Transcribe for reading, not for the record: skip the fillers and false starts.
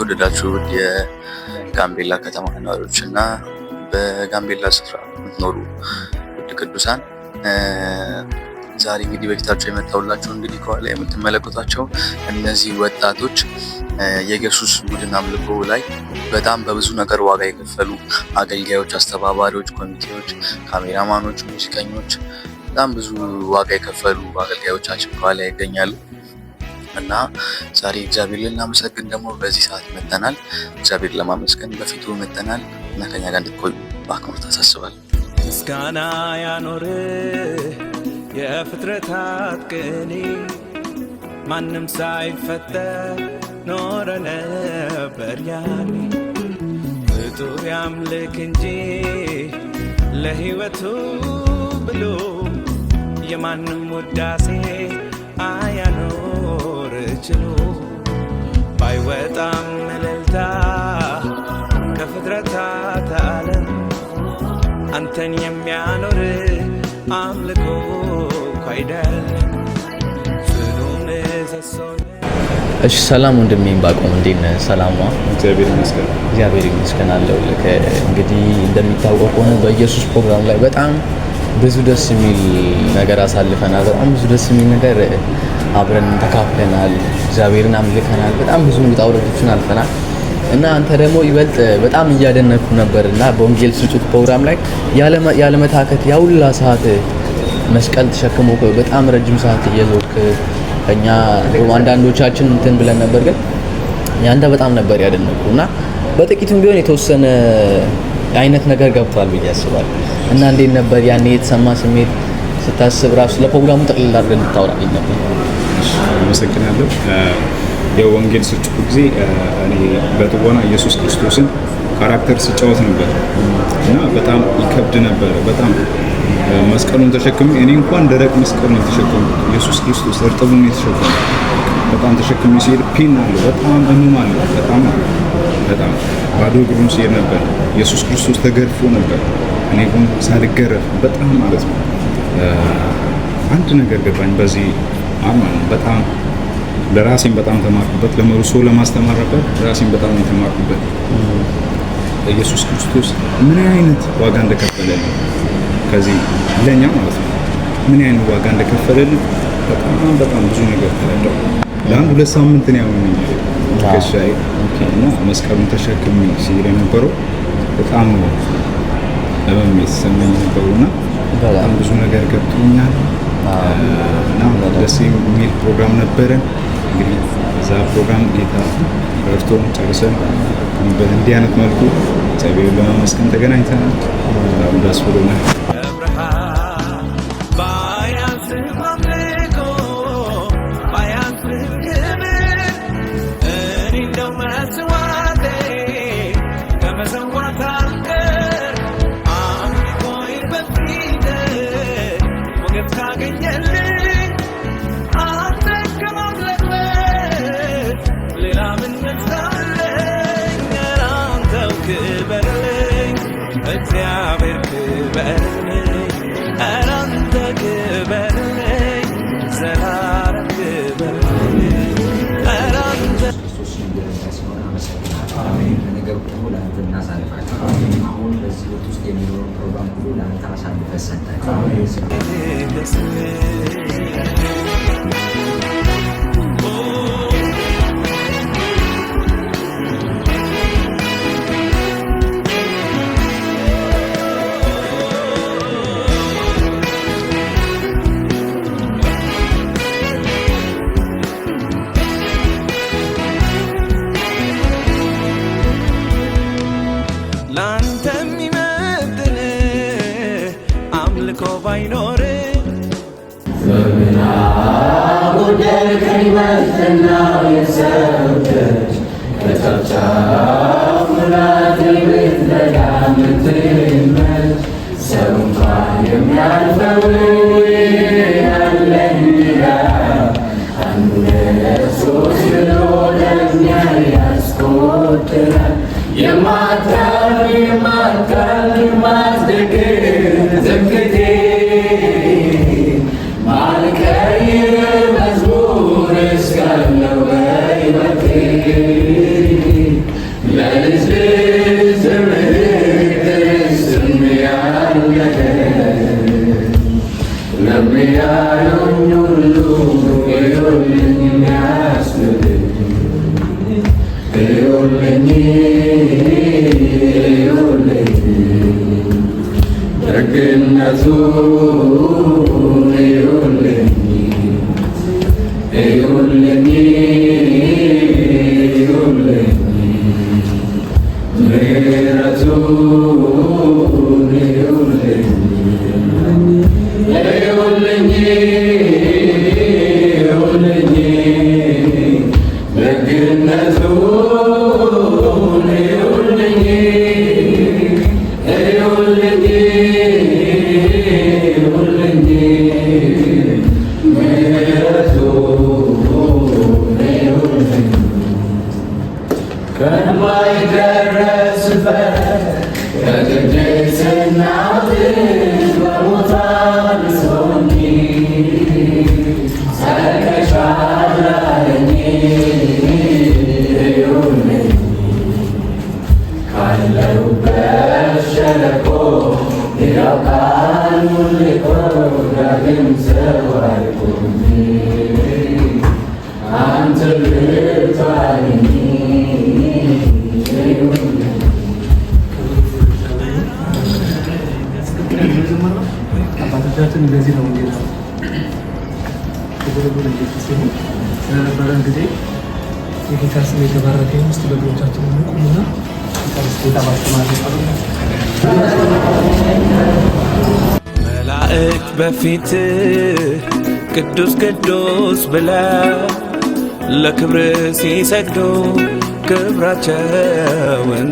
የተወደዳችሁ የጋምቤላ ከተማ ነዋሪዎች እና በጋምቤላ ስፍራ የምትኖሩ ውድ ቅዱሳን ዛሬ እንግዲህ በፊታቸው የመጣሁላችሁ እንግዲህ ከኋላ የምትመለከቷቸው እነዚህ ወጣቶች የኢየሱስ ቡድን አምልኮ ላይ በጣም በብዙ ነገር ዋጋ የከፈሉ አገልጋዮች፣ አስተባባሪዎች፣ ኮሚቴዎች፣ ካሜራማኖች፣ ሙዚቀኞች በጣም ብዙ ዋጋ የከፈሉ አገልጋዮቻችን ከኋላ ይገኛሉ እና ዛሬ እግዚአብሔር ልናመሰግን ደግሞ በዚህ ሰዓት መጥተናል። እግዚአብሔር ለማመስገን በፊቱ መጥተናል እና ከኛ ጋር እንድትቆዩ በአክብሮት አሳስባለሁ። ምስጋና ያኖር የፍጥረታት ቅኔ ማንም ሳይፈጠር ኖረ ነበር ያኔ ፍጡር ያምልክ እንጂ ለሕይወቱ ብሎ የማንም ውዳሴ አያኖር ችሎ ባይወጣም እልልታ ከፍጥረታት ዓለም አንተን የሚያኖር አምልኮ አይደለም ጽኑ ምሰሶ። እሺ ሰላም ወንድሜን ባቆም እንዴት ነህ? ሰላም ነው? እግዚአብሔር ይመስገን አለው። እንግዲህ እንደሚታወቀው ከሆነ በኢየሱስ ፕሮግራም ላይ በጣም ብዙ ደስ የሚል ነገር አሳልፈናል። በጣም ብዙ ደስ የሚል ነገር አብረን ተካፍለናል። እግዚአብሔርን አምልከናል። በጣም ብዙ ውጣ ውረዶችን አልፈናል እና አንተ ደግሞ ይበልጥ በጣም እያደነኩ ነበርና በወንጌል ስርጭት ፕሮግራም ላይ ያለመታከት ያውላ ሰዓት መስቀል ተሸክሞ በጣም ረጅም ሰዓት እየዞርክ እኛ አንዳንዶቻችን እንትን ብለን ነበር፣ ግን ያንተ በጣም ነበር ያደነኩና በጥቂቱም ቢሆን የተወሰነ አይነት ነገር ገብቷል ብዬ አስባለሁ። እና እንዴት ነበር ያኔ የተሰማ ስሜት ስታስብ ራሱ ለፕሮግራሙ ጠቅልል አድርገን እንድታወራልኝ ነበር። አመሰግናለሁ። የወንጌል ስርጭቱ ጊዜ እኔ በትወና ኢየሱስ ክርስቶስን ካራክተር ሲጫወት ነበር እና በጣም ይከብድ ነበር። በጣም መስቀሉን ተሸክሜ እኔ እንኳን ደረቅ መስቀሉን ተሸክሜ ኢየሱስ ክርስቶስ እርጥቡን የተሸከመ በጣም ተሸክሜ ሲሄድ ፒን አለው፣ በጣም እምም አለው፣ በጣም ባዶ እግሩን ሲሄድ ነበር። ኢየሱስ ክርስቶስ ተገርፎ ነበር፣ እኔ ግን ሳልገረፍ በጣም ማለት ነው። አንድ ነገር ገባኝ በዚህ አማን በጣም ለራሴን በጣም ተማርኩበት። ለመርሶ ለማስተማር ነበር ራሴን በጣም የተማርኩበት። ኢየሱስ ክርስቶስ ምን አይነት ዋጋ እንደከፈለልን ከዚህ ለኛ ማለት ነው ምን አይነት ዋጋ እንደከፈለልን በጣም ብዙ ነገር ተረዳሁ። ለአንድ 2 ሳምንት ነው ያመመኝ ከሻይ እና መስቀሉን ተሸክሜ ሲል የነበረው በጣም ለምን የተሰማኝ ነበርና በጣም ብዙ ነገር ገብቶኛል እና ደስ የሚል ፕሮግራም ነበረን። እንግዲህ እዛ ፕሮግራም ጌታ ረድቶን ጨርሰን በእንዲህ አይነት መልኩ እግዚአብሔርን ለማመስገን ተገናኝተናል። በጣም ደስ ብሎናል። እግዚአብሔር ክበርልኝ፣ ኧረ አንተ ክበርልኝ፣ ዘላለም ክበርልኝ፣ ኧረ አንተ ነገር ሁሉ ለአንተ እናሳልፋለን። አሁን በዚህ ወቅት ውስጥ የሚኖረው ፕሮግራም ሁሉ ለአንተ አሳልፈን ሰጠን። ላንተ የሚመጥን አምልኮ ባይኖር በምና ጉዳይ ከይመትና የሰውተች ከጫፍጫፍ ሙላት የምትለጋ ምትመች ሰው እንኳን የሚያልፈው ያለን አንዱ ለሶስት ብሎ ለእኛ ያስቆጥራል። የማታል የማትደግም ትምክህቴ ማልቀይር መዝሙር እስካለው በሕይወቴ አባቶቻችን እንደዚህ ነው እንዴ ነው ተደረገ ሲሆን ስለነበረን ጊዜ የጌታ ስም የተባረከ ይሁን። እስቲ በእግሮቻችን እንቁምና ጌታ ባስተማረ መላእክት በፊት ቅዱስ ቅዱስ ብለው ለክብር ሲሰግዱ ክብራቸውን